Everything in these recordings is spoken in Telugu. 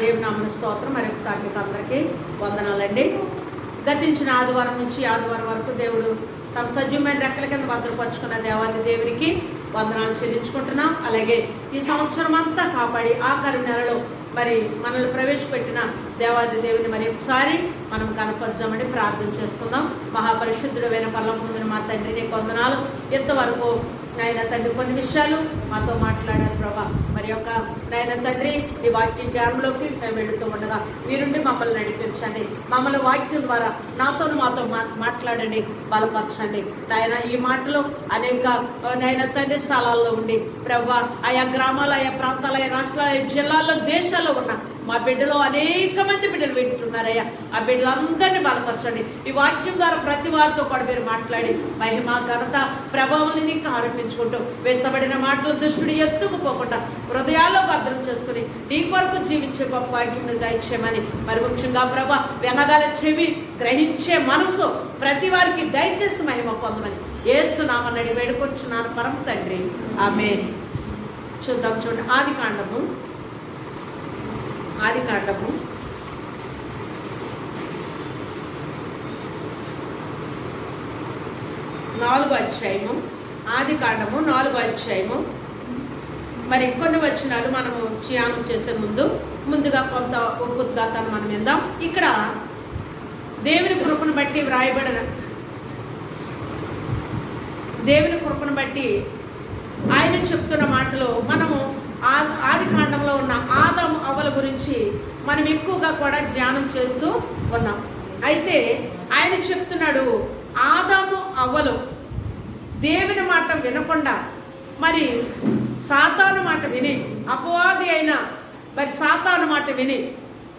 దేవుని నామమున స్తోత్రం. మరొకసారి మీకు అందరికీ వందనాలండి. గతించిన ఆదివారం నుంచి ఆదివారం వరకు దేవుడు తన సజీవమైన రెక్కల కింద భద్రపరుచుకున్న దేవాది దేవునికి వందనాలు చెల్లించుకుంటున్నాం. అలాగే ఈ సంవత్సరం అంతా కాపాడి ఆఖరి నెలలో మరి మనల్ని ప్రవేశపెట్టిన దేవాది దేవుని మరి ఒకసారి మనం కనపరుద్దామని ప్రార్థన చేసుకుందాం. మహాపరిశుద్ధుడైన పరలోకమందున మా తండ్రి నీకు వందనాలు. ఇంతవరకు నాయన తండ్రి కొన్ని విషయాలు మాతో మాట్లాడారు ప్రభా. మరి యొక్క నాయన తండ్రి ఈ వాక్య ధ్యానంలోకి మేము వెళుతూ ఉండగా మీరుండి మమ్మల్ని నడిపించండి. మమ్మల్ని వాక్యం ద్వారా మాతో మాట్లాడండి, బలపరచండి. నాయన ఈ మాటలు అనేక నాయన తండ్రి స్థలాల్లో ఉండి ప్రభా ఆయా గ్రామాలు, ఆయా ప్రాంతాలు, ఆయా రాష్ట్రాలు, ఆయా జిల్లాల్లో, దేశాల్లో ఉన్న మా బిడ్డలో అనేక మంది బిడ్డలు వింటున్నారయ్యా. ఆ బిడ్డలందరినీ బలపరచండి. ఈ వాక్యం ద్వారా ప్రతి వారితో కూడా మీరు మాట్లాడి మహిమ, ఘనత, ప్రభావాన్ని నీకు ఆరోపించుకుంటూ వెంతబడిన మాటలు దుష్టుడు ఎత్తుకుపోకుండా హృదయాల్లో భద్రం చేసుకుని నీ కొరకు జీవించే గొప్ప వాక్యం దయచేయమని, మరి ముఖ్యంగా ప్రభా వెనగాల చెవి, గ్రహించే మనసు ప్రతి వారికి దయచేసి మహిమ పొందమని యేసు నామమున వేడుకొచ్చున్నాను పరమ తండ్రి, ఆమేన్. చూద్దాం, చూడండి. ఆదికాండము 4వ అధ్యాయము. ఆదికాండము 4వ అధ్యాయము. మరి కొన్ని వచనాలు మనము ధ్యానం చేసే ముందుగా కొంత ఉద్ఘాతాన్ని మనం విందాం. ఇక్కడ దేవుని కృపను బట్టి వ్రాయబడిన దేవుని కృపను బట్టి ఆయన చెప్తున్న మాటలు మనము ఆదికాండంలో ఉన్న ఆదాము అవ్వల గురించి మనం ఎక్కువగా కూడా ధ్యానం చేస్తూ ఉన్నాం. అయితే ఆయన చెప్తున్నాడు, ఆదాము అవ్వలు దేవుని మాట వినకుండా మరి సాతాను మాట విని, అపవాది అయిన మరి సాతాను మాట విని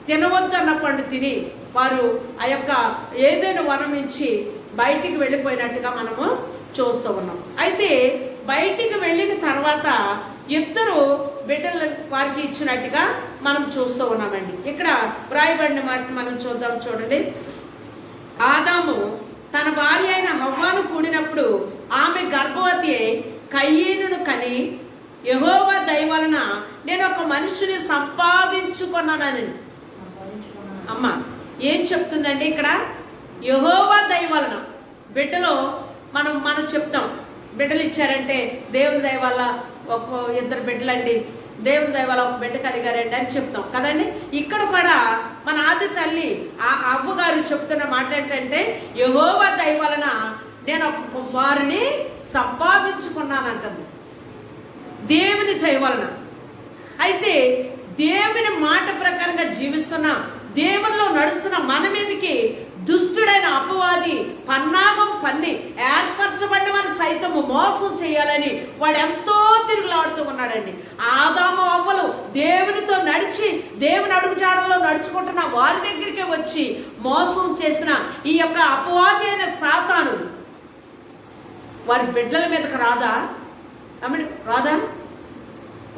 తినవద్దు అన్న పండు తిని వారు ఆ యొక్క ఏదైనా వనం నుంచి బయటికి వెళ్ళిపోయినట్టుగా మనము చూస్తూ ఉన్నాం. అయితే బయటికి వెళ్ళిన తర్వాత ఇద్దరు బిడ్డలు వారికి ఇచ్చినట్టుగా మనం చూస్తూ ఉన్నామండి. ఇక్కడ వ్రాయబడిన మాట మనం చూద్దాం, చూడండి. ఆదాము తన భార్య అయిన హవ్వాను కూడినప్పుడు ఆమె గర్భవతి అయి కయీనును కని యెహోవా దయ వలన నేను ఒక మనిషిని సంపాదించుకున్నానని. అమ్మ ఏం చెప్తుందండి ఇక్కడ? యెహోవా దయ వలన బిడ్డలో మనం చెప్తాం, బిడ్డలు ఇచ్చారంటే దేవుని దయ వల్ల ఒక ఇద్దరు బిడ్డలండి, దేవుని దయ వల్ల ఒక బిడ్డ కలిగారండి అని చెప్తాం కదండి. ఇక్కడ కూడా మన ఆది తల్లి ఆ అవ్వగారు చెప్తున్న మాట ఏంటంటే, యెహోవా దయ వలన నేను ఒక వారిని సంపాదించుకున్నానంటుంది, దేవుని దయ వలన. అయితే దేవుని మాట ప్రకారంగా జీవిస్తున్న, దేవునిలో నడుస్తున్న మన మీదకి దుష్టుడైన అపవాది పన్నాగం పన్ని ఏర్పరచబడిన వారు సైతము మోసం చేయాలని వాడు ఎంతో తిరుగులాడుతూ ఉన్నాడండి. ఆదాము అవ్వలు దేవునితో నడిచి దేవుని అడుగుజాడల్లో నడుచుకుంటున్న వారి దగ్గరికి వచ్చి మోసం చేసిన ఈ యొక్క అపవాది అయిన సాతాను వారి బిడ్డల మీదకి రాదా? రాదా?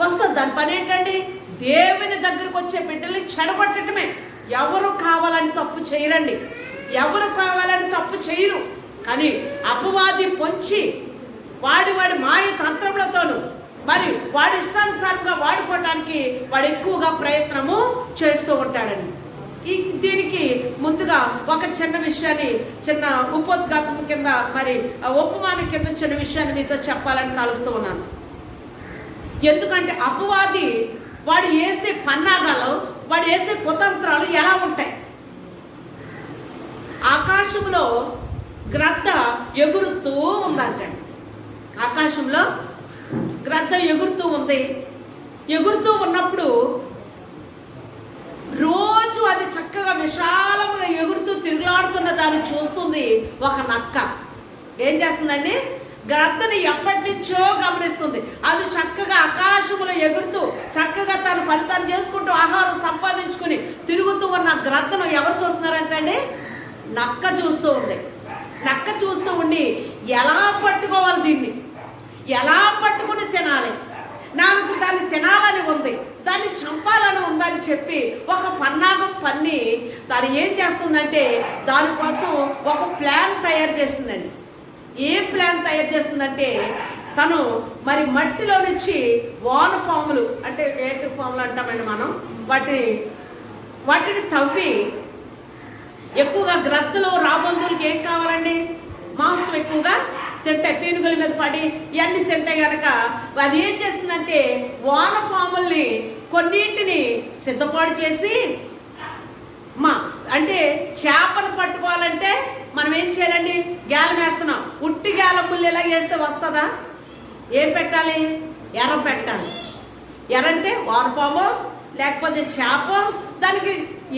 వస్తుంది. దాని పని ఏంటండి? దేవుని దగ్గరకు వచ్చే బిడ్డల్ని చెడగొట్టడమే. ఎవరు కావాలని తప్పు చేయరండి, ఎవరు కావాలని తప్పు చేయరు. కానీ అపవాది పొంచి వాడి మాయ తంత్రములతోనూ మరి వాడి ఇష్టానుసారంగా వాడుకోవడానికి వాడు ఎక్కువగా ప్రయత్నము చేస్తూ ఉంటాడని. దీనికి ముందుగా ఒక చిన్న విషయాన్ని, చిన్న ఉపోద్ఘాతం కింద మరి ఉపమానం కింద చిన్న విషయాన్ని మీతో చెప్పాలని తలుస్తూ ఉన్నాను. ఎందుకంటే అపవాది వాడు వేసే పన్నాగాలు, వాడు వేసే కుతంత్రాలు ఎలా ఉంటాయి? ఆకాశంలో గ్రద్ద ఎగురుతూ ఉందంటండి. ఆకాశంలో గ్రద్ద ఎగురుతూ ఉంది. ఎగురుతూ ఉన్నప్పుడు రోజు అది చక్కగా విశాలంగా ఎగురుతూ తిరుగులాడుతున్న దాన్ని చూస్తుంది ఒక నక్క. ఏం చేస్తుందండి? గ్రద్దని ఎప్పటి నుంచో గమనిస్తుంది. అది చక్కగా ఆకాశంలో ఎగురుతూ చక్కగా తన ఫలితాన్ని చేసుకుంటూ ఆహారం సంపాదించుకుని తిరుగుతూ ఉన్న గ్రద్దను ఎవరు చూస్తున్నారంటే నక్క చూస్తూ ఉంది. నక్క చూస్తూ ఉండి ఎలా పట్టుకోవాలి, దీన్ని ఎలా పట్టుకుని తినాలి, నాకు దాన్ని తినాలని ఉంది, దాన్ని చంపాలని ఉందని చెప్పి ఒక పన్నాగం పన్ని దాన్ని ఏం చేస్తుందంటే దానికోసం ఒక ప్లాన్ తయారు చేస్తుందండి. ఏ ప్లాన్ తయారు చేస్తుందంటే తను మరి మట్టిలో నుంచి వానపాములు, అంటే ఏటు పాములు అంటామండి మనం, వాటి వాటిని తవ్వి ఎక్కువగా గ్రద్దలు రాబందులకి ఏం కావాలండి? మాంసం ఎక్కువగా తింటాయి, పీనుగుల మీద పడి ఇవన్నీ తింటాయి కనుక అది ఏం చేస్తుందంటే వానపాముల్ని కొన్నింటిని సిద్ధపాటు చేసి అంటే చేపను పట్టుకోవాలంటే మనం ఏం చేయాలండి? గేలం వేస్తున్నాం. ఉట్టి గేలం ముళ్ళు ఎలా చేస్తే వస్తుందా? ఏం పెట్టాలి? ఎర్ర పెట్టాలి. ఎర్ర అంటే వానపాము లేకపోతే చేప, దానికి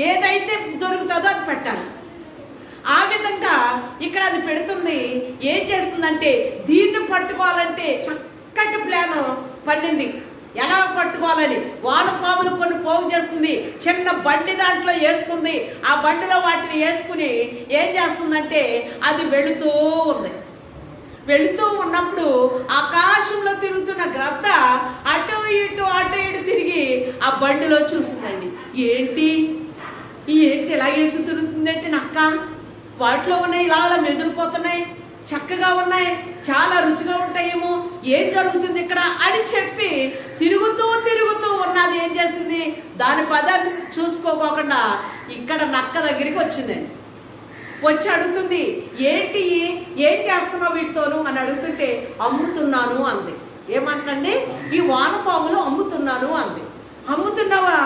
ఏదైతే దొరుకుతుందో అది పెట్టాలి. ఆ విధంగా ఇక్కడ అది పెడుతుంది. ఏం చేస్తుందంటే దీన్ని పట్టుకోవాలంటే చక్కటి ప్లాన్ పన్నింది, ఎలా పట్టుకోవాలని. వానపాములు కొన్ని పోగు చేస్తుంది, చిన్న బండి దాంట్లో వేసుకుంది. ఆ బండిలో వాటిని వేసుకుని ఏం చేస్తుందంటే అది వెళుతూ ఉంది. వెళుతూ ఉన్నప్పుడు ఆకాశంలో తిరుగుతున్న గ్రద్ద అటు ఇటు తిరిగి ఆ బండిలో చూస్తుందండి. ఏంటి ఇలా వేసి తిరుగుతుందంటే నక్క, వాటిలో ఉన్నాయి ఇలా మెదిలిపోతున్నాయి, చక్కగా ఉన్నాయి, చాలా రుచిగా ఉంటాయేమో, ఏం జరుగుతుంది ఇక్కడ అని చెప్పి తిరుగుతూ ఉన్నది. ఏం చేసింది? దాని పదాన్ని చూసుకోకుండా ఇక్కడ నక్క దగ్గరికి వచ్చిందండి. వచ్చి అడుగుతుంది, ఏంటి ఏం చేస్తున్నావు వీటితోను అని అడుగుతుంటే అమ్ముతున్నాను అంది. ఏమంటండి? ఈ వానపాములు అమ్ముతున్నాను అంది. అమ్ముతున్నావా?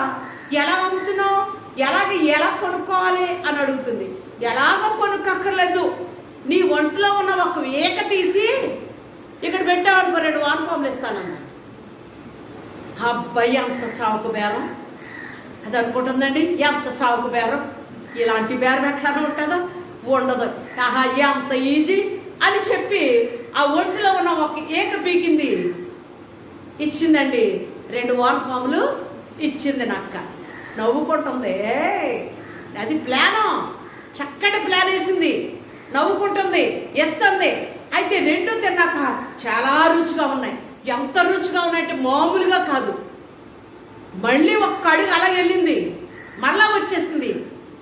ఎలా అమ్ముతున్నావు? ఎలా కొనుక్కోవాలి అని అడుగుతుంది. ఎలాగో కొనుక్కర్లేదు, నీ ఒంట్లో ఉన్న ఒక ఏక తీసి ఇక్కడ పెట్టావనుకో 2 వానపాములు ఇస్తానన్నా. అబ్బాయి ఎంత చావుకు బేరం అది అనుకుంటుందండి. ఎంత చావుకు బేరం, ఇలాంటి బేరం ఎక్కడైనా ఉంటుందా? ఉండదు. ఆహా ఎంత ఈజీ అని చెప్పి ఆ ఒంటిలో ఉన్న ఒక ఏక పీకింది, ఇచ్చిందండి. 2 వానపాములు ఇచ్చింది నక్క. నవ్వుకుంటుంది. అది ప్లాను, చక్కటి ప్లాన్ వేసింది. నవ్వుకుంటుంది, ఇస్తుంది. అయితే 2 తిన్నాక చాలా రుచిగా ఉన్నాయి. ఎంత రుచిగా ఉన్నాయంటే మామూలుగా కాదు. మళ్ళీ ఒక్క అడుగు అలా వెళ్ళింది, మరలా వచ్చేసింది.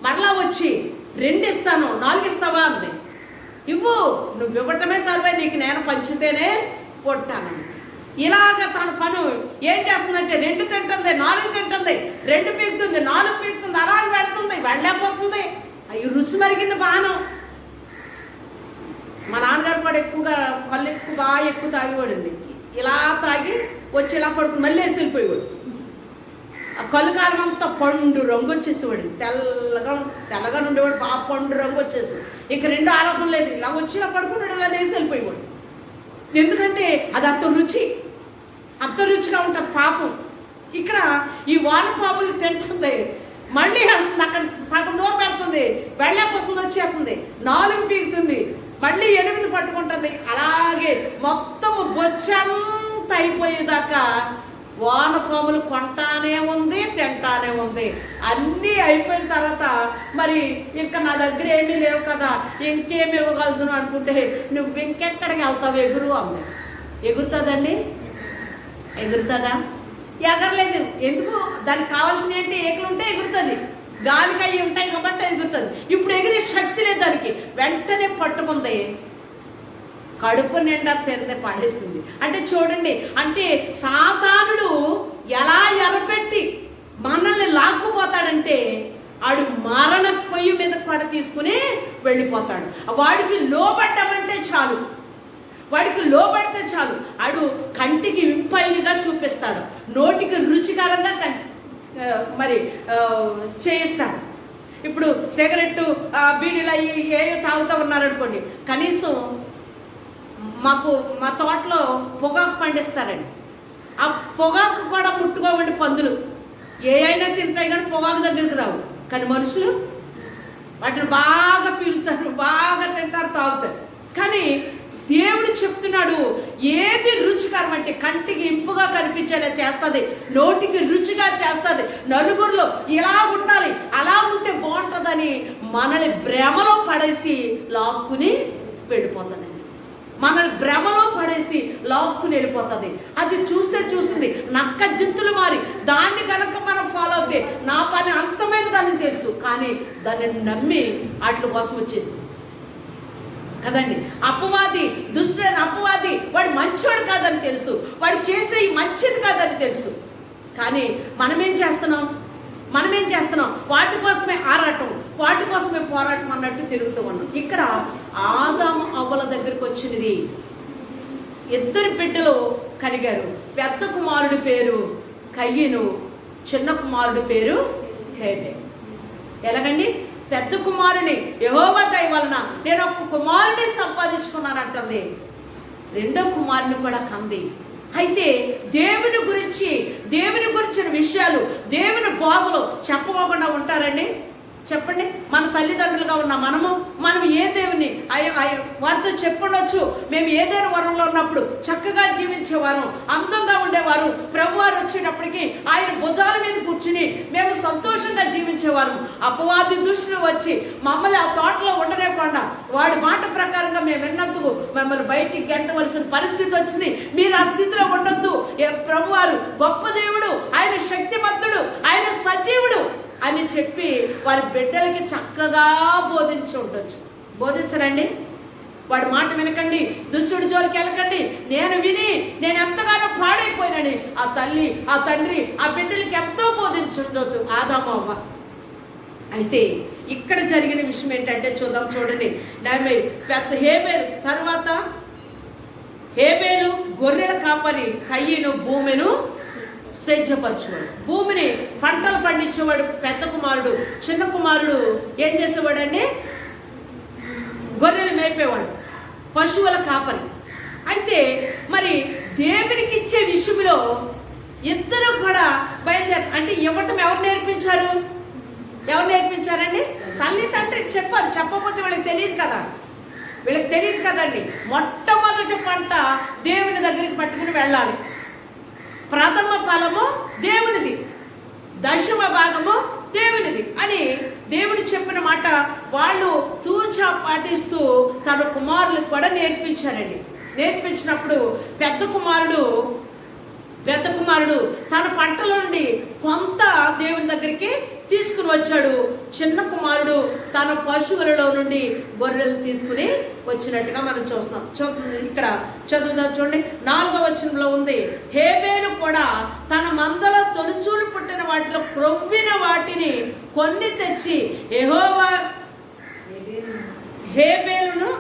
మరలా వచ్చి 2 ఇస్తాను, 4 ఇస్తావా అంది. ఇవ్వు, నువ్వు ఇవ్వటమే తరువే, నీకు నేను పంచితేనే కొట్టాను. ఇలాగ తన పను ఏం చేస్తుందంటే 2 తింటుంది, 4 తింటుంది, 2 పీకుతుంది, 4 పీకుతుంది, అలా పెడుతుంది, వెళ్ళలేకపోతుంది. అవి రుచి మరిగింది బాణం. మా నాన్నగారు కూడా ఎక్కువగా కళ్ళు బాగా ఎక్కువ తాగేవాడండి. ఇలా తాగి వచ్చి ఇలా పడుకుని మళ్ళీ వేసి వెళ్ళిపోయేవాడు. ఆ కళ్ళు కాలం అంతా పండు రంగు వచ్చేసేవాడు. తెల్లగా ఉండేవాడు, బాగా పండు రంగు వచ్చేసేవాడు. ఇక 2 ఆలోపన లేదు, ఇలా వచ్చి ఇలా పడుకున్నాడు, ఇలా వేసి వెళ్ళిపోయేవాడు. ఎందుకంటే అది అంత రుచిగా ఉంటుంది పాపం. ఇక్కడ ఈ వానపాములు తింటుంది, మళ్ళీ అక్కడ సగం దూరం పెడుతుంది, వెళ్ళకపోతుంది, వచ్చేస్తుంది, 4 పీకుతుంది, మళ్ళీ 8 పట్టుకుంటుంది. అలాగే మొత్తము బొచ్చంతా అయిపోయేదాకా వానపాములు కొంటానే ఉంది, తింటానే ఉంది. అన్నీ అయిపోయిన తర్వాత మరి ఇంకా నా దగ్గర ఏమీ లేవు కదా, ఇంకేమి ఇవ్వగలుగుతాను అనుకుంటే నువ్వు ఇంకెక్కడికి వెళ్తావు? ఎగురు అంది. ఎగురుతుందండి? ఎగురుతుందా? ఎగరలేదు. ఎందుకు? దానికి కావాల్సిన ఏంటి? ఏకలు ఉంటే ఎగురుతుంది, గాలికి అవి ఉంటాయి కాబట్టి ఎగురుతుంది. ఇప్పుడు ఎగిరే శక్తి లేదు దానికి. వెంటనే పట్టుకుంది, కడుపు నిండా తింది, పడేస్తుంది. అంటే చూడండి, అంటే సాతానుడు ఎలా ఎరపెట్టి మనల్ని లాక్కుపోతాడంటే ఆడు మరణ కొయ్యి మీద పడ తీసుకుని వెళ్ళిపోతాడు. వాడికి లోబడ్డామంటే చాలు, వాడికి లోబడితే చాలు, ఆడు కంటికి ఇంపైనగా చూపిస్తాడు, నోటికి రుచికరంగా మరి చేయిస్తాడు. ఇప్పుడు సిగరెట్టు బీడీలు అవి ఏవో తాగుతూ ఉన్నారనుకోండి, కనీసం మా తోటలో పొగాకు పండిస్తారండి. ఆ పొగాకు కూడా ముట్టుకోవండి పందులు. ఏ అయినా తింటాయి కానీ పొగాకు దగ్గరికి రావు. కానీ మనుషులు వాటిని బాగా పీలుస్తారు, బాగా తింటారు, తాగుతారు. కానీ దేవుడు చెప్తున్నాడు, ఏది రుచికరం అంటే కంటికి ఇంపుగా కనిపించేలా చేస్తుంది, నోటికి రుచిగా చేస్తుంది, నలుగురిలో ఇలా ఉండాలి, అలా ఉంటే బాగుంటుందని మనల్ని భ్రమలో పడేసి లాక్కుని వెళ్ళిపోతుంది. మనల్ని భ్రమలో పడేసి లాక్కుని వెళ్ళిపోతుంది. అది చూసింది నక్క జింతులు మారి దాన్ని కనుక మనం ఫాలో అవుతే నా పని అంతమైన దాన్ని తెలుసు, కానీ దాన్ని నమ్మి వాటి కోసం వచ్చేసింది కదండి. అపవాది, దుష్టుడైన అపవాది, వాడు మంచివాడు కాదని తెలుసు, వాడు చేసే మంచిది కాదని తెలుసు. కానీ మనం ఏం చేస్తున్నాం? మనం ఏం చేస్తున్నాం? వాటి కోసమే ఆరాటం, వాటి కోసమే పోరాటం అన్నట్టు తిరుగుతూ ఉన్నాం. ఇక్కడ ఆదాము అవ్వల దగ్గరికి వచ్చినది. ఇద్దరు బిడ్డలు కలిగారు. పెద్ద కుమారుడి పేరు కయ్యను, చిన్న కుమారుడి పేరు హేబేలు. ఎలాగండి? పెద్ద కుమారుని యెహోవా దయ వలన నేను ఒక కుమారుని సంపాదించుకున్నానంటుంది. రెండో కుమారుని కూడా కంది. అయితే దేవుని గురించిన విషయాలు, దేవుని బోధలు చెప్పకుండా ఉంటారండి? చెప్పండి. మన తల్లిదండ్రులుగా ఉన్న మనం ఏ దేవుని వారితో చెప్పవచ్చు. మేము ఏదైనా వరంలో ఉన్నప్పుడు చక్కగా జీవించేవారు, అందంగా ఉండేవారు. ప్రభువారు వచ్చేటప్పటికి ఆయన భుజాల మీద కూర్చుని మేము సంతోషంగా జీవించేవారు. అపవాది దుష్టులు వచ్చి మమ్మల్ని ఆ తోటలో ఉండలేకుండా వాడి మాట ప్రకారంగా మేము విన్నందుకు మమ్మల్ని బయటికి గెంటవలసిన పరిస్థితి వచ్చింది. మీరు ఆ స్థితిలో ఉండొద్దు. ప్రభువారు గొప్ప దేవుడు, ఆయన శక్తిమంతుడు, ఆయన సజీవుడు అని చెప్పి వారి బిడ్డలకి చక్కగా బోధించి ఉండొచ్చు. బోధించరండి? వాడి మాట వినకండి, దుష్టుడి జోలికి వెళ్ళకండి. నేను ఎంతగానో పాడైపోయినని ఆ తల్లి, ఆ తండ్రి ఆ బిడ్డలకి ఎంతో బోధించుండొచ్చు ఆదాము అవ్వ. అయితే ఇక్కడ జరిగిన విషయం ఏంటంటే చూడండి. పెద్ద హేబేలు తర్వాత హేబేలు గొర్రెల కాపరి, కయ్యను భూమిను సేద్యపరచేవాడు, భూమిని పంటలు పండించేవాడు పెద్ద కుమారుడు. చిన్న కుమారుడు ఏం చేసేవాడు అండి? గొర్రెలు మేపేవాడు, పశువుల కాపరి. అయితే మరి దేవునికి ఇచ్చే విషయంలో ఇద్దరు కూడా అంటే ఇవ్వటం ఎవరు నేర్పించారండి? తల్లి తండ్రి చెప్పారు. చెప్పకపోతే వీళ్ళకి తెలియదు కదండి. మొట్టమొదటి పంట దేవుని దగ్గరికి పట్టుకుని వెళ్ళాలి. ప్రథమ ఫలము దేవునిది, దశమ భాగము దేవునిది అని దేవుడు చెప్పిన మాట వాళ్ళు తూచా పాటిస్తూ తన కుమారులకు కూడా నేర్పించారండి. నేర్పించినప్పుడు పెద్ద కుమారుడు తన పంటల నుండి కొంత దేవుని దగ్గరికి తీసుకుని వచ్చాడు. చిన్న కుమారుడు తన పశువులలో నుండి గొర్రెలు తీసుకుని వచ్చినట్టుగా మనం చూస్తున్నాం. ఇక్కడ చదువుదాం చూడండి. 4వ వచనంలో ఉంది, హేబేలు కూడా తన మందలో తొలిచూలు పుట్టిన వాటిలో క్రొవ్విన వాటిని కొన్ని తెచ్చి యెహోవా హేబేలును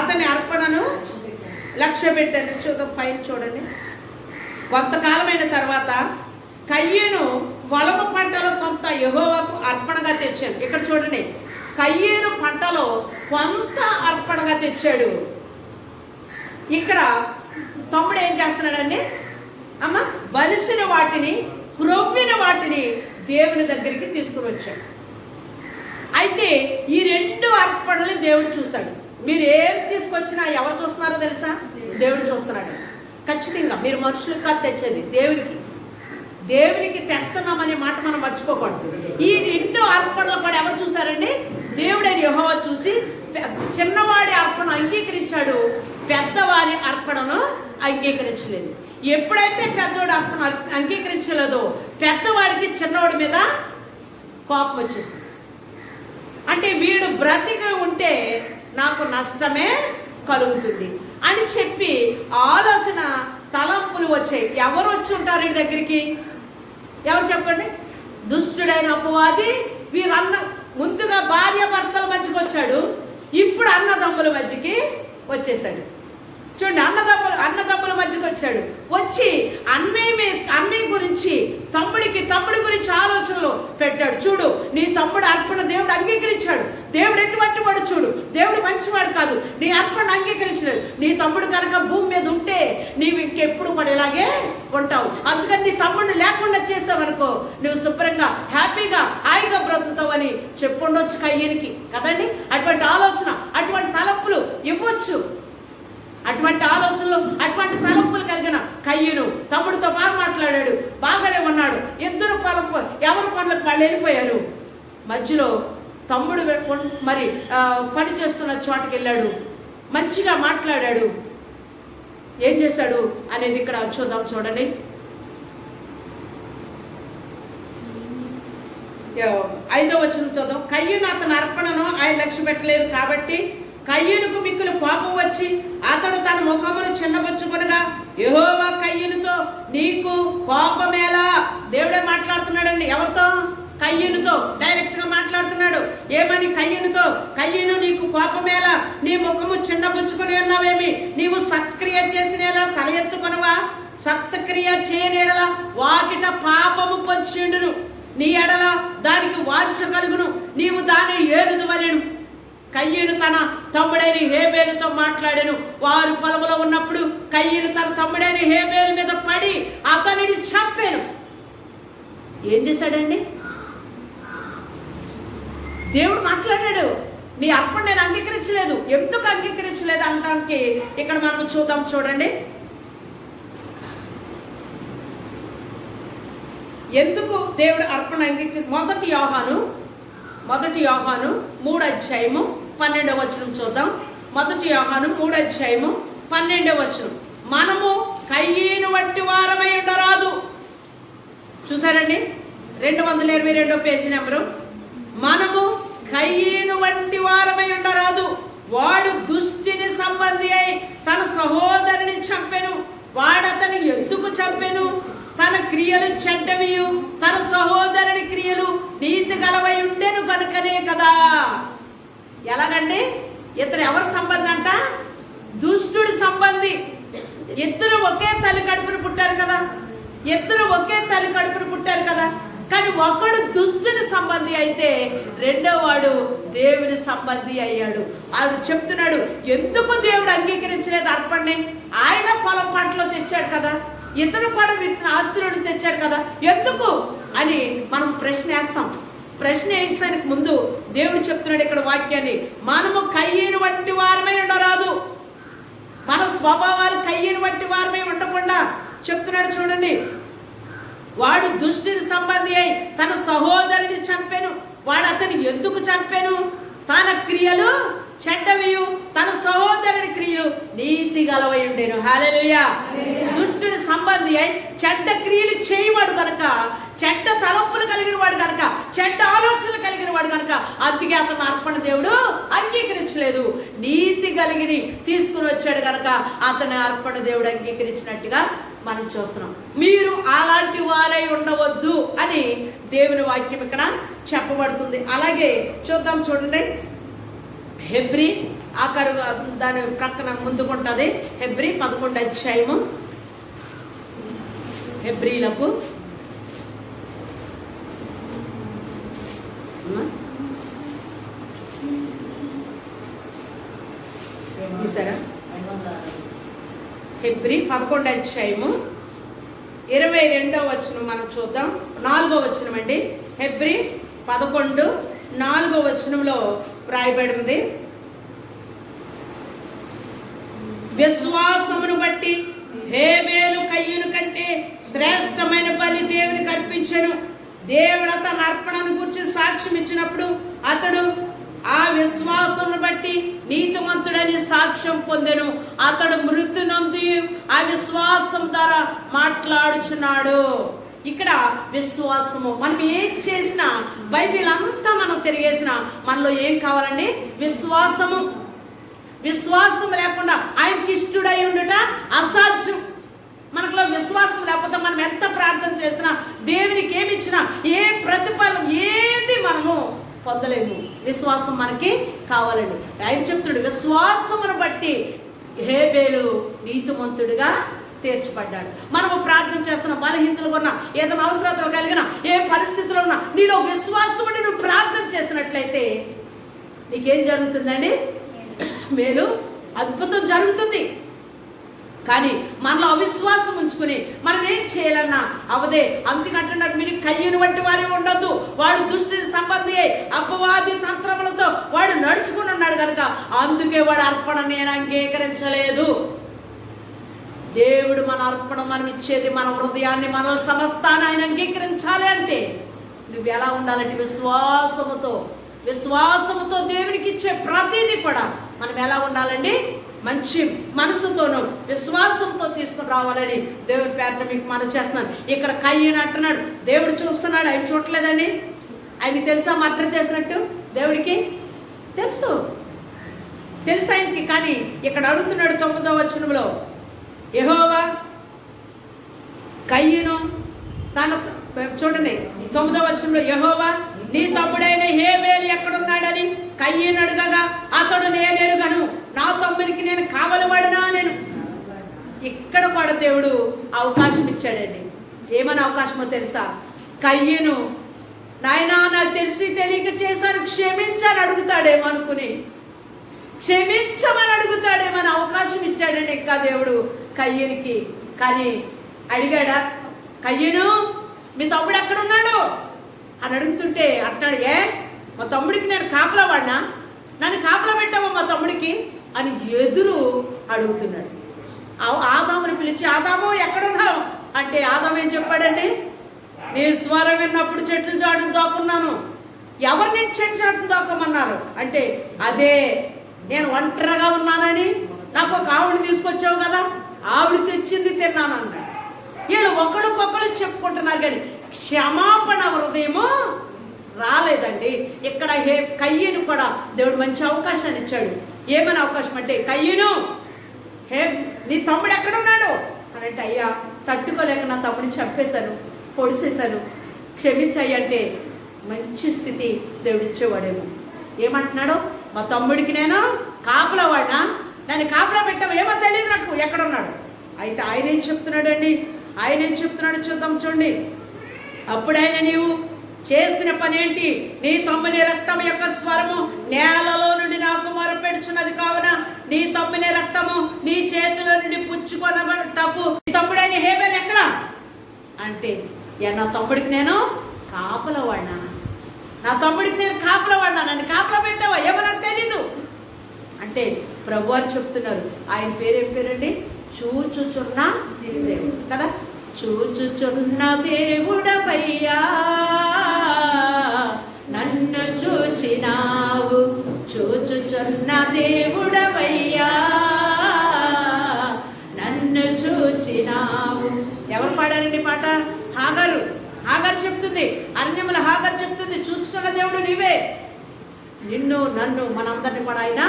అతని అర్పణను లక్ష్య పెట్టాను. పైన చూడండి. కొంతకాలమైన తర్వాత కయ్యేను పొలము పంటలో కొంత యెహోవాకు అర్పణగా తెచ్చాడు. ఇక్కడ చూడండి, కయ్యేను పంటలో కొంత అర్పణగా తెచ్చాడు. ఇక్కడ తమ్ముడు ఏం చేస్తున్నాడండి? అమ్మ, బలిసిన వాటిని, క్రొవ్విన వాటిని దేవుని దగ్గరికి తీసుకుని వచ్చాడు. అయితే ఈ 2 అర్పణలు దేవుడు చూశాడు. మీరు ఏం తీసుకొచ్చినా ఎవరు చూస్తున్నారో తెలుసా? దేవుడు చూస్తున్నాడు. ఖచ్చితంగా మీరు మనుషులకు కాదు తెచ్చేది, దేవునికి తెస్తున్నామనే మాట మనం మర్చిపోకూడదు. ఈ 2 అర్పణలు కూడా ఎవరు చూశారండి? దేవుడైన యెహోవా చూసి చిన్నవాడి అర్పణ అంగీకరించాడు, పెద్దవాడి అర్పణను అంగీకరించలేదు. ఎప్పుడైతే పెద్దవాడి అర్పణ అంగీకరించలేదో పెద్దవాడికి చిన్నవాడి మీద కోపం వచ్చేసింది. అంటే వీడు బ్రతికి ఉంటే నాకు నష్టమే కలుగుతుంది అని చెప్పి ఆలోచన, తలంపులు వచ్చాయి. ఎవరు వచ్చి ఉంటారు వీడి దగ్గరికి? ఎవరు చెప్పండి? దుష్టుడైన అపవాది. ముందుగా భార్య భర్తల మధ్యకి వచ్చాడు, ఇప్పుడు అన్నదమ్ముల మధ్యకి వచ్చేసాడు. చూడండి, అన్నదమ్ముల మధ్యకి వచ్చాడు. వచ్చి అన్నయ్య గురించి, తమ్ముడి గురించి ఆలోచనలు పెట్టాడు. చూడు, నీ తమ్ముడు అర్పణ దేవుడు అంగీకరించాడు. దేవుడు ఎటువంటి వాడు చూడు, దేవుడు మంచివాడు కాదు, నీ అర్పణ అంగీకరించలేదు. నీ తమ్ముడు కనుక భూమి మీద ఉంటే నీవు ఇంకెప్పుడు కూడా ఇలాగే ఉంటావు. అందుకని నీ తమ్ముడిని లేకుండా చేసావనుకో నువ్వు శుభ్రంగా హ్యాపీగా హాయిగా బ్రతుకుతావని చెప్పుండొచ్చు కయ్యనికి కదండి. అటువంటి ఆలోచన, అటువంటి తలంపులు ఇవ్వచ్చు. అటువంటి ఆలోచనలు, అటువంటి తలంపులు కలిగిన కయ్యను తమ్ముడితో బాగా మాట్లాడాడు, బాగానే ఉన్నాడు. ఇద్దరు ఎవరి పనులకు వాళ్ళు వెళ్ళిపోయారు. మధ్యలో తమ్ముడు మరి పని చేస్తున్న చోటకి వెళ్ళాడు, మంచిగా మాట్లాడాడు. ఏం చేశాడు అనేది ఇక్కడ చూడండి. 5వ వచనం చూద్దాం. కయ్యను అతని అర్పణను ఆయన లక్ష్య పెట్టలేదు కాబట్టి కయ్యనుకు మిక్కులు కోపం వచ్చి అతడు తన ముఖమును చిన్నబుచ్చుకొనగా యెహోవా కయ్యూనుతో నీకు కోపమేలా. దేవుడే మాట్లాడుతున్నాడండి. ఎవరితో? కయ్యూనుతో డైరెక్ట్ గా మాట్లాడుతున్నాడు. ఏమని? కయ్యూనుతో, కయ్యూను నీకు కోపమేలా, నీ ముఖము చిన్నబుచ్చుకుని ఉన్నావేమి, నీవు సత్క్రియ చేసిన తల ఎత్తుకొనవా, సత్క్రియ చేయనేడల వాకిట పాపము పొంచిండును, నీ ఎడల దానికి వాంఛ కలుగును, నీవు దాన్ని ఏలుదువనెను. కయ్యూను తన తమ్ముడైన హేబేలుతో మాట్లాడాను. వారు పొలంలో ఉన్నప్పుడు కయ్యూను తన తమ్ముడైన హేబేలు మీద పడి అతనిని చంపాను. ఏం చేశాడండి? దేవుడు మాట్లాడాడు, నీ అర్పణ నేను అంగీకరించలేదు. ఎందుకు అంగీకరించలేదు అనడానికి ఇక్కడ మనం చూద్దాం. చూడండి ఎందుకు దేవుడు అర్పణ అంగీకరించ. మొదటి యోహాను 3:12 చూద్దాం. మొదటి యోహాను 3:12 మనము కయ్యూను వంటి వారమై ఉండరాదు. చూసారండి, 222 పేజీ నెంబరు. మనము కయ్యూను వంటి వారమై ఉండరాదు. వాడు దుష్టిని సంబంధి అయి తన సహోదరుని చంపెను. వాడతని ఎందుకు చంపెను? తన క్రియలు చెడ్డవియు తన సహోదరుని క్రియలు నీతి గలవై ఉండెను కనుకనే కదా. ఎలాగండి? ఇతను ఎవరి సంబంధి అంట? దుష్టుడి సంబంధి. ఇద్దరు ఒకే తల్లి కడుపును పుట్టారు కదా. కానీ ఒకడు దుష్టుని సంబంధి అయితే రెండో వాడు దేవుని సంబంధి అయ్యాడు. ఆయన చెప్తున్నాడు, ఎందుకు దేవుడు అంగీకరించలేదు అర్పణని? ఆయన పొలం పంటలో తెచ్చాడు కదా, ఇతను కూడా వీటిని ఆస్తులను తెచ్చాడు కదా, ఎందుకు అని మనం ప్రశ్న వేస్తాం. ప్రశ్న వేయడానికి ముందు దేవుడు చెప్తున్నాడు ఇక్కడ వాక్యాన్ని, మనము కయ్యూను వంటి వారమై ఉండరాదు. మన స్వభావాలు కయ్యూను వంటి వారమై ఉండకుండా చెప్తున్నాడు. చూడండి, వాడు దుష్టిని సంబంధి అయి తన సహోదరుని చంపెను. వాడు అతని ఎందుకు చంపెను? తన క్రియలు చెడ్డవియు తన సహోదరుని క్రియలు నీతి గలవై ఉండేను. హల్లెలూయా. దుష్టుని సంబంధి అయి చెడ్డ క్రియలు చేయవాడు కనుక, చెడ్డ తలంపులు కలిగిన వాడు కనుక, చెడ్డ ఆలోచనలు కలిగిన వాడు కనుక అందుకే అతను అర్పణ దేవుడు అంగీకరించలేదు. నీతి కలిగిని తీసుకుని వచ్చాడు కనుక అతని అర్పణ దేవుడు అంగీకరించినట్టుగా మనం చూస్తున్నాం. మీరు అలాంటి వారై ఉండవద్దు అని దేవుని వాక్యం ఇక్కడ చెప్పబడుతుంది. అలాగే చూద్దాం. చూడండి, హెబ్రీ ఆఖరు దాని ప్రక్కన ముందుకుంటుంది. హెబ్రీ 11 హెబ్రీలకు సరే, హెబ్రీ 11:22 మనం చూద్దాం. 4వ అండి. హెబ్రీ 11:4 రాయబడింది, విశ్వాసమును బట్టి హేబేలు కయ్యూను కంటే శ్రేష్టమైన బలి దేవునికి అర్పించెను. దేవుడు తన అర్పణను గురించి సాక్ష్యం ఇచ్చినప్పుడు అతడు ఆ విశ్వాసమును బట్టి నీతిమంతుడని సాక్ష్యం పొందెను. అతడు మృతి నొంది ఆ విశ్వాసం ద్వారా మాట్లాడుచున్నాడు. ఇక్కడ విశ్వాసము. మనం ఏం చేసినా, బైబిల్ అంతా మనం తిరిగేసిన మనలో ఏం కావాలండి? విశ్వాసము. విశ్వాసం లేకుండా ఆయనకి ఇష్టడై ఉండుట అసాధ్యం. మనలో విశ్వాసం లేకపోతే మనం ఎంత ప్రార్థన చేసినా, దేవునికి ఏమి ఇచ్చినా, ఏ ప్రతిఫలం ఏది మనము పొందలేము. విశ్వాసం మనకి కావాలండి. ఆయన చెప్తున్నాడు, విశ్వాసమును బట్టి హేబేలు నీతిమంతుడిగా తీర్చబడ్డాడు. మనము ప్రార్థన చేస్తున్న బలహీనతలు ఉన్నా, ఏదైనా అవసరాలు కలిగిన, ఏ పరిస్థితుల్లో ఉన్నా, నీలో విశ్వాసం ఉండి నువ్వు ప్రార్థన చేసినట్లయితే నీకేం జరుగుతుందండి? మేలు, అద్భుతం జరుగుతుంది. కానీ మనలో అవిశ్వాసం ఉంచుకుని మనం ఏం చేయాలన్నా అవదే. అందుకంటున్నాడు, మీరు కయ్యూను వంటి వారి ఉండొద్దు. వాడు దుష్టుని సంబంధి అపవాది తంత్రములతో వాడు నడుచుకుని ఉన్నాడు కనుక అందుకే వాడు అర్పణ నేను అంగీకరించలేదు. దేవుడు మన అర్పణ మనం ఇచ్చేది మన హృదయాన్ని, మన సమస్తాన్ని ఆయన అంగీకరించాలి అంటే నువ్వు ఎలా ఉండాలంటే విశ్వాసముతో దేవునికి ఇచ్చే ప్రతిదీ కూడా మనం ఎలా ఉండాలండి? మంచి మనసుతోనూ విశ్వాసంతో తీసుకుని రావాలని దేవుని పేరట మీకు మనం చేస్తున్నాను. ఇక్కడ కయ్యూను అంటున్నాడు, దేవుడు చూస్తున్నాడు, ఆయన చూడలేదండి. ఆయనకి తెలుసా మర్డర్ చేసినట్టు? దేవుడికి తెలుసు ఆయనకి. కానీ ఇక్కడ అడుగుతున్నాడు 9వ వచనంలో, యెహోవా కయ్యను తన చూడండి 9వ వచనంలో, యెహోవా నీ తమ్ముడైన హేబేలు ఎక్కడున్నాడని కయ్యను అడగగా అతడు నేను ఎరుగను, నా తమ్ముడికి నేను కావలివాడినా నేను. ఇక్కడ కూడా దేవుడు అవకాశం ఇచ్చాడండి. ఏమని అవకాశమో తెలుసా? కయ్యను నాయనా నాకు తెలిసి తెలియక చేశాను క్షమించని అడుగుతాడేమో అనుకుని, క్షమించమని అడుగుతాడేమని అవకాశం ఇచ్చాడండి ఇంకా దేవుడు కయ్యనికి. కానీ అడిగాడా? కయ్యను మీ తమ్ముడు ఎక్కడున్నాడు అని అడుగుతుంటే అంటున్నాడు, ఏ మా తమ్ముడికి నేను కాపలా వాడినా, నన్ను కాపలా పెట్టావా మా తమ్ముడికి అని ఎదురు అడుగుతున్నాడు. ఆదాముని పిలిచి, ఆదాము ఎక్కడున్నావు అంటే ఆదాము ఏం చెప్పాడండి? నీ స్వరం విన్నప్పుడు చెట్లు చాటును దాక్కున్నాను. ఎవరు నేను చెట్టు చాటును దాక్కమన్నారు అంటే, అదే నేను ఒంటరిగా ఉన్నానని నాకు ఒక ఆవిడ తీసుకొచ్చావు కదా, ఆవిడ తెచ్చింది తిన్నాను అన్నాడు. వీళ్ళు ఒకరికొకరు చెప్పుకుంటున్నారు కానీ క్షమాపణ హృదయము రాలేదండి. ఇక్కడ కయ్యను కూడా దేవుడు మంచి అవకాశాన్ని ఇచ్చాడు. ఏమని అవకాశం అంటే, కయ్యను నీ తమ్ముడు ఎక్కడున్నాడు అని అంటే, అయ్యా తట్టుకోలేక నా తమ్ముడిని చంపేశాను, పొడిచేశాను, క్షమించాయి అంటే మంచి స్థితి దేవుడు ఇచ్చేవాడేమో. ఏమంటున్నాడు? మా తమ్ముడికి నేను కాపలా వాడినా, నన్ను కాపలా పెట్టావు ఏమో తెలియదు నాకు ఎక్కడున్నాడు. అయితే ఆయన ఏం చెప్తున్నాడండి? ఆయన ఏం చెప్తున్నాడు చూద్దాం, చూడండి. అప్పుడైనా నీవు చేసిన పని ఏంటి? నీ తమ్ముని రక్తం యొక్క స్వరము నేలలో నుండి నాకు మొరపెడుచున్నది కావున నీ తమ్ముని రక్తము నీ చేతిలో నుండి పుచ్చుకొనబడటపు నీ తమ్ముడైన హేబేలు ఎక్కడ అంటే, నా తమ్ముడికి నేను కాపలా వాడినా, నా తమ్ముడికి నేను కాపలా వాడినా, నన్ను కాపలా పెట్టావా ఏమో నాకు తెలీదు అంటే ప్రభు అని చెప్తున్నారు. ఆయన పేరేం పేరండి? చూచుచున్న దేవుడు కదా. చూచుచున్న దేవుడవయ్యా నన్ను చూచినావు, చూచుచున్న దేవుడవయ్యా నన్ను చూచినావు. ఎవరు పాడారండి పాట? హాగరు. హాగరు చెప్తుంది, అరణ్యముల హాగరు చెప్తుంది, చూస్తున్న దేవుడు నీవే. నిన్ను నన్ను మనందరినీ కూడా ఆయన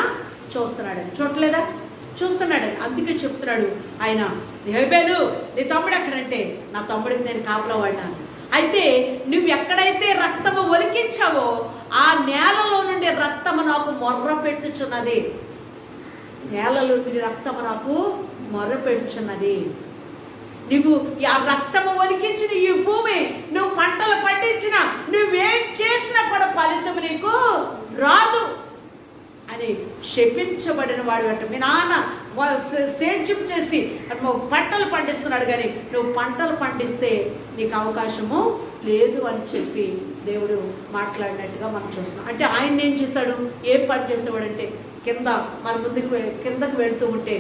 చూస్తున్నాడని. చూడలేదా? చూస్తున్నాడని. అందుకే చెప్తున్నాడు ఆయన, హేబేలు నీ తమ్ముడు ఎక్కడంటే, నా తమ్ముడికి నేను కాపలా వాడినాను. అయితే నువ్వు ఎక్కడైతే రక్తము ఒలికించావో ఆ నేలలో నుండి రక్తము నాకు మొర్ర పెట్టుచున్నది, నేలలో నుండి రక్తము నాకు మొర్ర పెట్టుచున్నది. నువ్వు ఆ రక్తము ఒలికించిన ఈ భూమి, నువ్వు పంటలు పండించిన, నువ్వేం చేసినా కూడా ఫలితం నీకు రాదు అని శపించబడిన వాడు అంట. మీ నాన్న సేద్యం చేసి పంటలు పండిస్తున్నాడు కానీ నువ్వు పంటలు పండిస్తే నీకు అవకాశము లేదు అని చెప్పి దేవుడు మాట్లాడినట్టుగా మనం చూస్తున్నాం. అంటే ఆయన ఏం చేశాడు? ఏం పని చేసేవాడంటే, కింద మన ముందుకు కిందకు వెళుతూ ఉంటే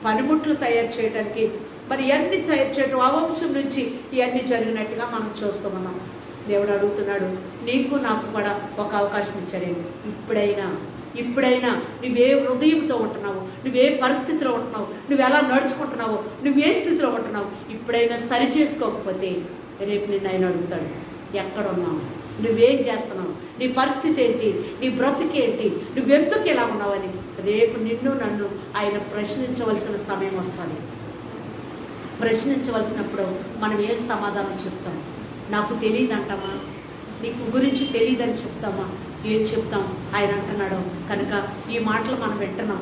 పనిముట్లు తయారు చేయడానికి, మరి ఇవన్నీ తయారు చేయడం ఆ వంశం నుంచి ఇవన్నీ జరిగినట్టుగా మనం చూస్తూ ఉన్నాం. దేవుడు అడుగుతున్నాడు, నీకు నాకు కూడా ఒక అవకాశం ఇచ్చాడు. ఇప్పుడైనా నువ్వే హృదయంతో ఉంటున్నావు, నువ్వే పరిస్థితిలో ఉంటున్నావు, నువ్వు ఎలా నడుచుకుంటున్నావు, నువ్వే స్థితిలో ఉంటున్నావు, ఇప్పుడైనా సరి చేసుకోకపోతే రేపు నిన్ను ఆయన అడుగుతాడు, ఎక్కడున్నావు, నువ్వేం చేస్తున్నావు, నీ పరిస్థితి ఏంటి, నీ బ్రతుకేంటి, నువ్వెందుకు ఎలా ఉన్నావని రేపు నిన్ను నన్ను ఆయన ప్రశ్నించవలసిన సమయం వస్తుంది. ప్రశ్నించవలసినప్పుడు మనం ఏం సమాధానం చెప్తాం? నాకు తెలియదంటామా? నీకు గురించి తెలియదని చెప్తామా? ఏం చెప్తాం? ఆయన అంటున్నాడు కనుక ఈ మాటలు మనం వింటున్నాం.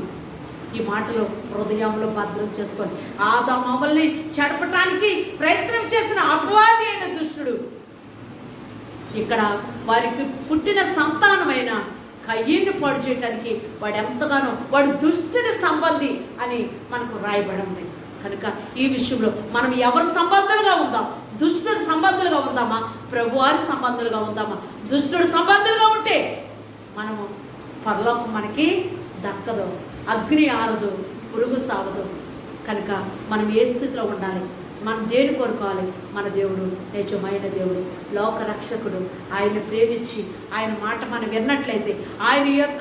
ఈ మాటలు హృదయంలో భద్రం చేసుకొని, ఆదాము అవ్వల్ని చెడపటానికి ప్రయత్నం చేసిన అపవాది అయిన దుష్టుడు ఇక్కడ వారికి పుట్టిన సంతానమైన కయ్యను పాడు చేయడానికి వాడు ఎంతగానో వాడు దుష్టుడి సంబంధి అని మనకు రాయబడి ఉంది. కనుక ఈ విషయంలో మనం ఎవరి సంబంధాలుగా ఉందాం? దుష్టుడి సంబంధాలుగా ఉందామా? ప్రభువారి సంబంధాలుగా ఉందామా? దుష్టుడి సంబంధాలుగా ఉంటే మనము పరలోకం మనకి దక్కదు, అగ్ని ఆరదు, పురుగు సాగదు. కనుక మనం ఏ స్థితిలో ఉండాలి? మనం దేని కోరుకోవాలి? మన దేవుడు నిజమైన దేవుడు, లోక రక్షకుడు. ఆయన ప్రేమించి ఆయన మాట మనం విన్నట్లయితే,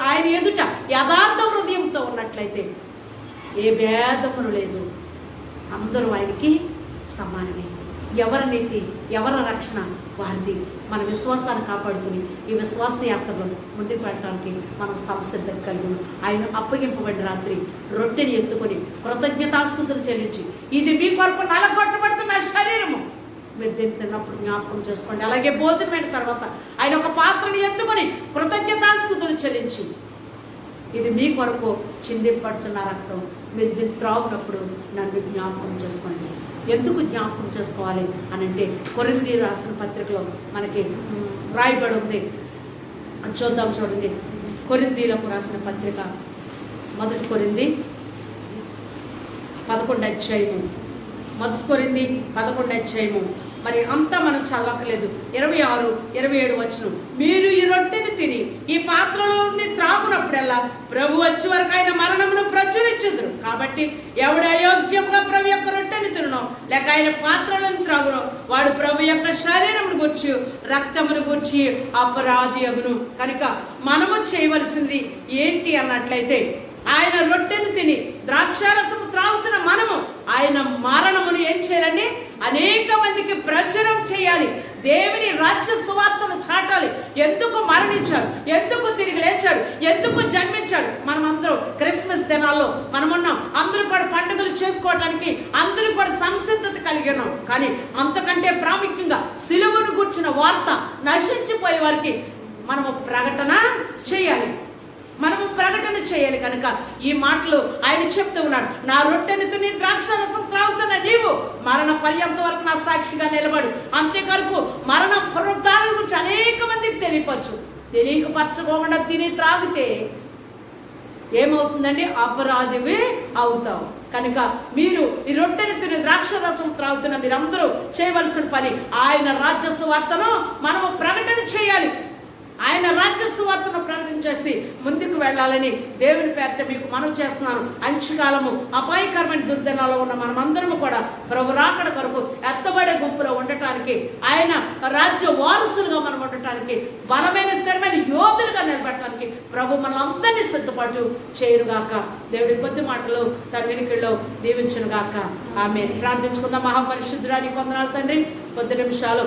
ఆయన ఎదుట యథార్థ హృదయంతో ఉన్నట్లయితే ఏ భేదమును లేదు, అందరూ ఆయనకి సమానమే. ఎవరి నీతి ఎవరి రక్షణ వారిది. మన విశ్వాసాన్ని కాపాడుకుని ఈ విశ్వాస యాత్రలో ముందుకు పెట్టడానికి మనం సంసిద్ధం కలిగి ఆయన అప్పగింపబడిన రాత్రి రొట్టెని ఎత్తుకొని కృతజ్ఞతాస్తుతులు చెల్లించి ఇది మీ కొరకు నలగొట్టబడుతున్న శరీరము, మీరు దీన్ని తిన్నప్పుడు జ్ఞాపకం చేసుకోండి. అలాగే భోజనమైన తర్వాత ఆయన ఒక పాత్రను ఎత్తుకొని కృతజ్ఞతాస్తుతులు చెల్లించి ఇది మీ కొరకు చిందింపడుతున్న రక్తం, మీరు దీన్ని త్రాగునప్పుడు నన్ను జ్ఞాపకం చేసుకోండి. ఎందుకు జ్ఞాపకం చేసుకోవాలి అని అంటే కొరింథీ రాసిన పత్రికలో మనకి రాయబడి ఉంది. చూద్దాం, చూడండి. కొరింథీలకు రాసిన పత్రిక 1 కొరింథీ 11వ అధ్యాయము, 1 కొరింథీ 11వ అధ్యాయము. మరి అంతా మనం చదవక్కలేదు. 26, 27 వచనం. మీరు ఈ రొట్టెని తిని ఈ పాత్రలో ఉంది త్రాగునప్పుడల్లా ప్రభు వచ్చే వరకు ఆయన మరణమును ప్రచురించుదురు. కాబట్టి ఎవడు అయోగ్యంగా ప్రభు యొక్క రొట్టెని తినో లేక ఆయన పాత్రలను త్రాగునో వాడు ప్రభు యొక్క శరీరమును గుర్చి రక్తమును గుర్చి అపరాధి అగును. కనుక మనము చేయవలసింది ఏంటి అన్నట్లయితే ఆయన రొట్టెను తిని ద్రాక్షారసము త్రాగుతున్న మనము ఆయన మరణమును ఏం చేయాలండి? అనేక మందికి ప్రచురం చేయాలి. దేవుని రాజ్య సువార్తను చాటాలి. ఎందుకు మరణించాడు, ఎందుకు తిరిగి లేచాడు, ఎందుకు జన్మించాడు. మనం అందరూ క్రిస్మస్ దినాల్లో మనమున్నాం. అందరూ కూడా పండుగలు చేసుకోవడానికి అందరూ కూడా సంసిద్ధత కలిగి ఉన్నాం. కానీ అంతకంటే ప్రాముఖ్యంగా సిలువను గుర్చిన వార్త నశించిపోయే వారికి మనము ప్రకటన చేయాలి. కనుక ఈ మాటలు ఆయన చెప్తూ ఉన్నాడు. నా రొట్టెని తిని ద్రాక్షారసం త్రాగుతున్న నీవు మరణ పర్యంత వరకు నా సాక్షిగా నిలబడు. అంతేకాదు మరణ పునరుద్ధారణ గురించి అనేక మందికి తెలియపరచుకోకుండా తిని త్రాగితే ఏమవుతుందండి? అపరాధివి అవుతావు. కనుక మీరు ఈ రొట్టెని తిని ద్రాక్షారసం త్రాగుతున్న మీరందరూ చేయవలసిన పని ఆయన రాజ్య సువార్తను మనము ప్రకటన చేయాలి. ఆయన రాజ్య సువార్తను ప్రకటన చేసి ముందుకు వెళ్ళాలని దేవుని పేరిట మీకు మనవి చేస్తున్నాను. అంచుకాలము అపాయకరమైన దుర్దినాల్లో ఉన్న మనమందరము కూడా ప్రభు రాకడ కొరకు ఎత్తబడే గుంపులో ఉండటానికి, ఆయన రాజ్య వారసులుగా మనం ఉండటానికి, బలమైన స్థిరమైన యోధులుగా నిలబెట్టడానికి ప్రభు మనల్ని సిద్ధపాటు చేయునుగాక. దేవుడి కొద్ది మాటలు తన వెనుకల్లో దీవించునుగాక. ఆమె ప్రార్థించుకుందాం. మహాపరిశుద్ధురానికి వందనాలు తండ్రి. కొద్ది నిమిషాలు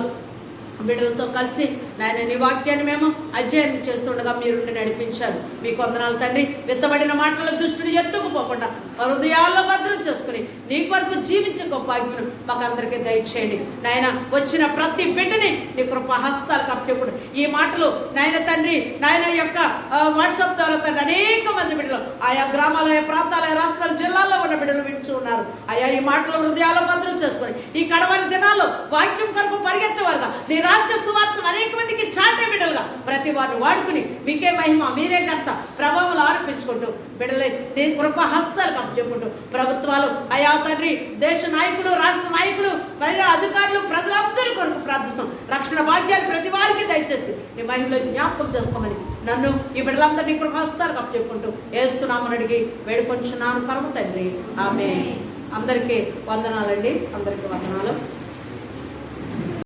బిడ్డలతో కలిసి నాయన నీ వాక్యాన్ని మేము అధ్యయనం చేస్తుండగా మీరు నడిపించారు. మీకు వందనాలు తండ్రి. విత్తబడిన మాటల దుష్టుని ఎత్తుకుపోకుండా హృదయాల్లో భద్రం చేసుకుని నీ కొరకు జీవించే గొప్ప ఆజ్ఞను మాకు అందరికీ దయచేయండి. నాయన వచ్చిన ప్రతి బిడ్డని నీ కృప హస్తాలకు అప్పచెప్పుడు ఈ మాటలు నాయన తండ్రి నాయన యొక్క వాట్సాప్ ద్వారా తండ్రి అనేక మంది బిడ్డలు ఆయా గ్రామాల, ప్రాంతాల, రాష్ట్రాల, జిల్లాల్లో ఉన్న బిడ్డలు వింటూ ఉన్నారు. ఆయా ఈ మాటలు హృదయాల్లో భద్రం చేసుకొని ఈ కడవరి దినాల్లో వాక్యం కొరకు పరిగెత్తేవారుగా నీ రాజ్య సువార్తను అనేక మందికి చాటే బిడ్డలుగా ప్రతి వారిని వాడుకుని మీకే మహిమ, మీరే కర్త, ప్రభావాలు ఆరోపించుకుంటూ బిడ్డలే నీ కృప హస్తాలకు అప్పచెప్పుకుంటూ ప్రభుత్వాలు అయా తండ్రి, దేశ నాయకులు, రాష్ట్ర నాయకులు, అధికారులు, ప్రజలందరి కొరకు ప్రార్థిస్తాం. రక్షణ భాగ్యాలు ప్రతి వారికి దయచేసి నీ మహిమలో జ్ఞాపకం చేసుకోమని నన్ను ఈ బిడ్డలందరినీ కృప హస్తాలకు అప్పచెప్పుకుంటూ ఏస్తున్నామని అడిగి వేడుకొంచున్నాను పరమ తండ్రి. ఆమె. అందరికీ వందనాలండి. అందరికీ వందనాలు.